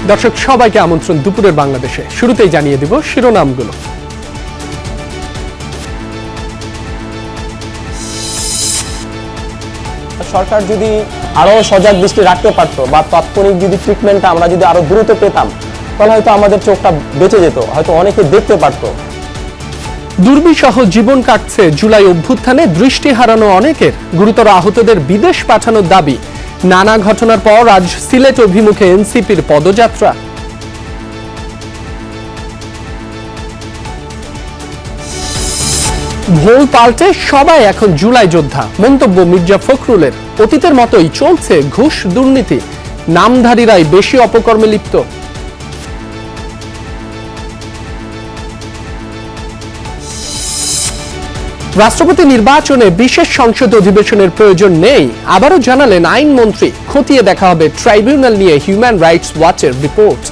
দর্শক সবাইকে আমন্ত্রণ দুপুরের বাংলাদেশে। শুরুতেই জানিয়ে দিব শিরোনামগুলো। সরকার যদি আরো সজাগ দৃষ্টি রাখতে পারতো বা তাৎক্ষণিক যদি ট্রিটমেন্টটা আমরা যদি আরো দ্রুত পেতাম, তাহলে হয়তো আমাদের চোখটা বেঁচে যেত, হয়তো অনেকে দেখতে পারতো। দুর্বিষহ জীবন কাটছে জুলাই অভ্যুত্থানে দৃষ্টি হারানো অনেকের, গুরুতর আহতদের বিদেশ পাঠানোর দাবি। নানা ঘটনার পর আজ সিলেট অভিমুখে এনসিপির পদযাত্রা। ভোল পাল্টে সবাই এখন জুলাই যোদ্ধা, মন্তব্য মির্জা ফখরুলের। অতীতের মতোই চলছে ঘুষ দুর্নীতি, নামধারীরাই বেশি অপকর্মে লিপ্ত। রাষ্ট্রপতি নির্বাচনে বিশেষ সংসদ অধিবেশনের প্রয়োজন নেই, আবারও জানালেন আইনমন্ত্রী। খতিয়ে দেখা হবে ট্রাইব্যুনাল নিয়ে হিউম্যান রাইটস ওয়াচের রিপোর্ট।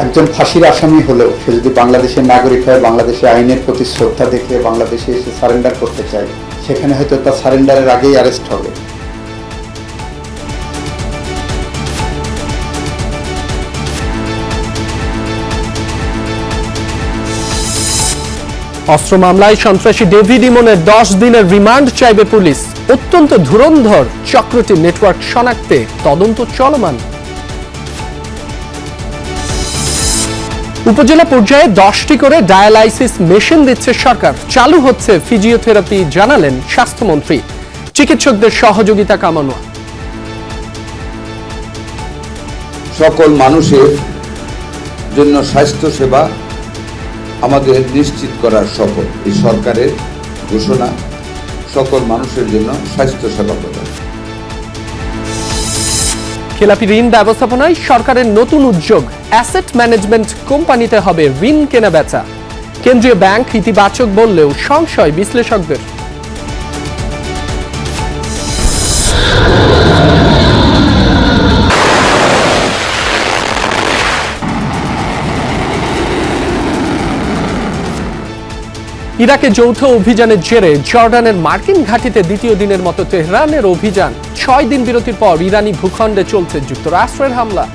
একজন ফাঁসির আসামি হলেও সে যদি বাংলাদেশের নাগরিক হয়, বাংলাদেশের আইনের প্রতি শ্রদ্ধা দেখে বাংলাদেশে এসে সারেন্ডার করতে চায়, সেখানে হয়তো তার সারেন্ডারের আগেই অ্যারেস্ট হবে। অস্ত্র মামলায় সন্ত্রাসী ডেভিড ইমনের 10 দিনের রিমান্ড চাইবে পুলিশ। অত্যন্ত ধুরন্ধর চক্রটির নেটওয়ার্ক শনাক্তে তদন্ত চলমান। উপজেলা পর্যায়ে 10টি করে ডায়ালাইসিস মেশিন দিচ্ছে সরকার। চালু হচ্ছে ফিজিওথেরাপি, জানালেন স্বাস্থ্যমন্ত্রী। চিকিৎসকদের সহযোগিতা কামনা। সকল মানুষের জন্য স্বাস্থ্য সেবা আমাদের নিশ্চিত করার শপথ। এই সরকারের ঘোষণা, সকল মানুষের জন্য স্বাস্থ্য সেবা প্রদান। খেলাপি ঋণ ব্যবস্থাপনায় সরকারের নতুন উদ্যোগ, অ্যাসেট ম্যানেজমেন্ট কোম্পানিতে হবে ঋণ কেনা বেচা। কেন্দ্রীয় ব্যাংক ইতিবাচক বললেও সংশয় বিশ্লেষকদের। ইরাকে যৌথ অভিযানের জেরে জর্ডানের মার্কিন ঘাঁটিতে দ্বিতীয় দিনের মতো তেহরানের অভিযান। 6 দিন বিরতির পর ইরানি ভূখণ্ডে চলছে যুক্তরাষ্ট্রের হামলা।